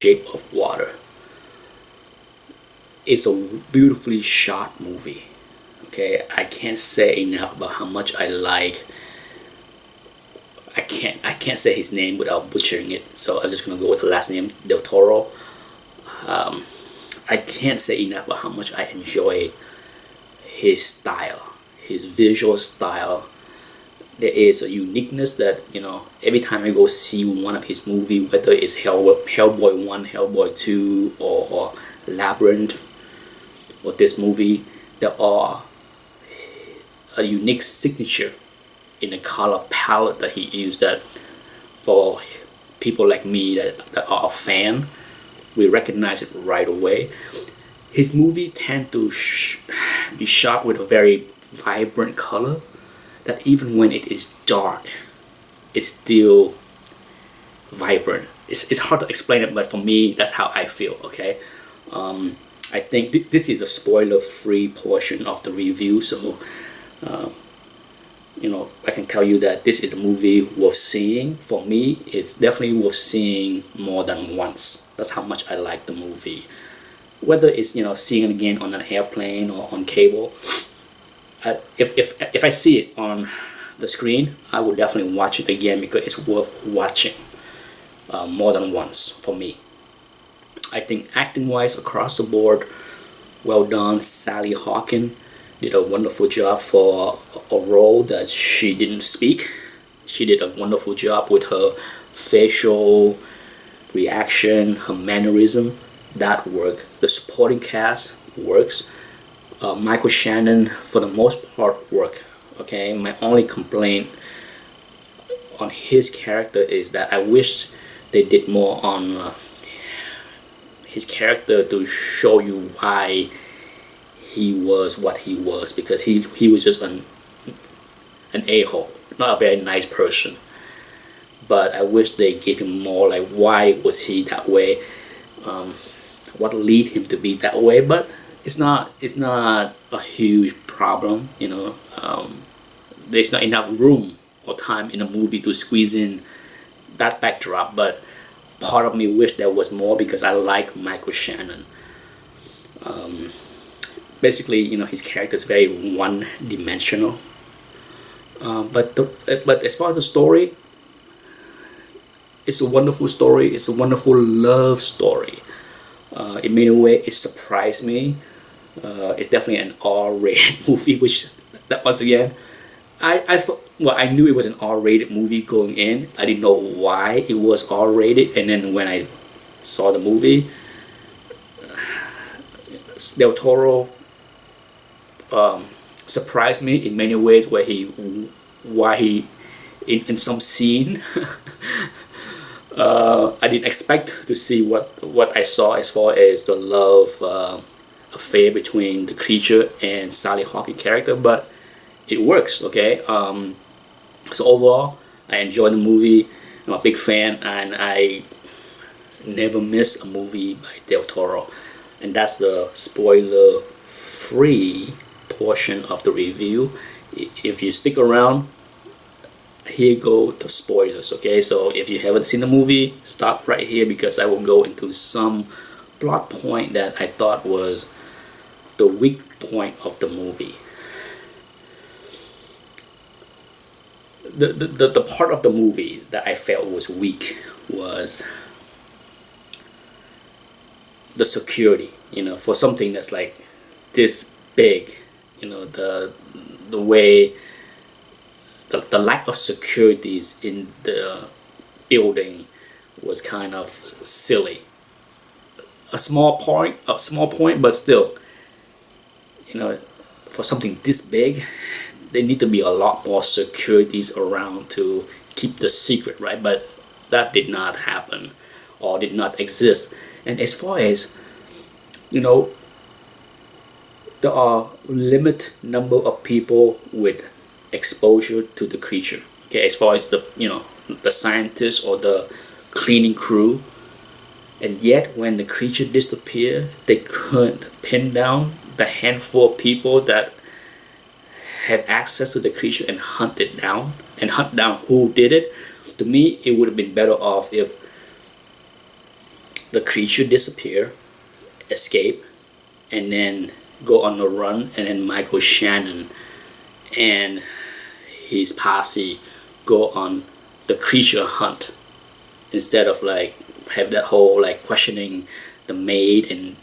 Shape of Water. It's a beautifully shot movie. Okay, I can't say enough about how much I like. I can't say his name without butchering it, so I'm just gonna go with the last name, Del Toro. Um, I can't say enough about how much I enjoy his style, his visual style. There is a uniqueness that, every time I go see one of his movie, whether it's Hellboy 1, Hellboy 2, or Labyrinth, or this movie, there are a unique signature in the color palette that he used, that for people like me that are a fan, we recognize it right away. His movies tend to be shot with a very vibrant color, that even when it is dark, it's still vibrant. It's hard to explain it, but for me, that's how I feel. Okay, I think this is a spoiler-free portion of the review, so I can tell you that this is a movie worth seeing. For me, it's definitely worth seeing more than once. That's how much I like the movie. Whether it's seeing it again on an airplane or on cable, if I see it on the screen, I will definitely watch it again, because it's worth watching more than once for me. I think acting wise, across the board, well done. Sally Hawkins did a wonderful job for a role that she didn't speak. She did a wonderful job with her facial reaction, her mannerism. That worked. The supporting cast works. Michael Shannon, for the most part, worked. Okay, my only complaint on his character is that I wish they did more on his character, to show you why he was what he was, because he was just an a-hole, not a very nice person. But I wish they gave him more, like, why was he that way, what led him to be that way. But it's not a huge problem. There's not enough room or time in a movie to squeeze in that backdrop, but part of me wish there was more, because I like Michael Shannon. Basically, his character is very one-dimensional. But as far as the story, it's a wonderful story. It's a wonderful love story. In many ways, it surprised me. It's definitely an R-rated movie, which, that once again, I thought, well, I knew it was an R-rated movie going in. I didn't know why it was R-rated, and then when I saw the movie, Del Toro surprised me in many ways, where in some scene I didn't expect to see what I saw, as far as the love affair between the creature and Sally Hawkins character, but it works. Okay, so overall, I enjoyed the movie. I'm a big fan, and I never miss a movie by Del Toro. And that's the spoiler-free portion of the review. If you stick around, here go the spoilers. Okay, so if you haven't seen the movie, stop right here, because I will go into some plot point that I thought was the weak point of the movie. The part of the movie that I felt was weak was the security. For something that's like this big, the way the lack of securities in the building was kind of silly. A small point, but still, for something this big, there need to be a lot more securities around to keep the secret, right? But that did not happen, or did not exist. And as far as there are limited number of people with exposure to the creature. Okay, as far as the scientists or the cleaning crew, and yet when the creature disappeared, they couldn't pin down the handful of people that had access to the creature and hunt down who did it. To me, it would have been better off if the creature disappear, escape, and then go on the run, and then Michael Shannon and his posse go on the creature hunt instead of like have that whole like questioning the maid and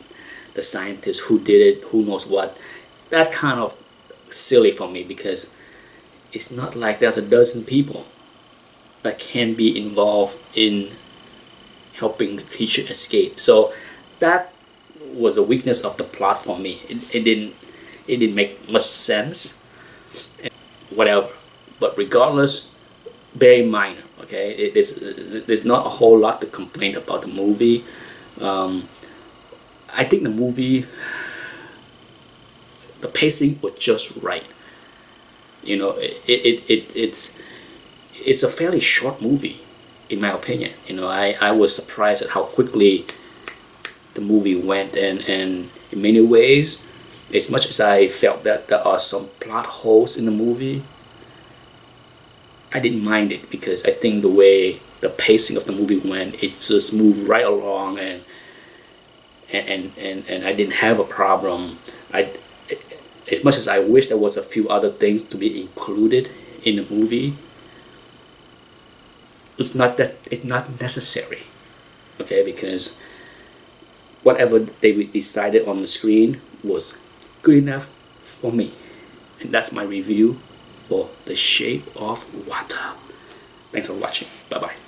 the scientist who did it, who knows what. That kind of silly for me because it's not like there's a dozen people that can be involved in helping the creature escape. So that was a weakness of the plot for me. It didn't make much sense. Whatever, but regardless, very minor. Okay, there's not a whole lot to complain about the movie. I think the movie, the pacing was just right. You know, it's a fairly short movie, in my opinion. You know, I was surprised at how quickly the movie went, and in many ways, as much as I felt that there are some plot holes in the movie, I didn't mind it because I think the way the pacing of the movie went, it just moved right along, and I didn't have a problem. As much as I wish there was a few other things to be included in the movie, it's not necessary. Okay, because whatever they decided on the screen was good enough for me. And that's my review for The Shape of Water. Thanks for watching. Bye bye.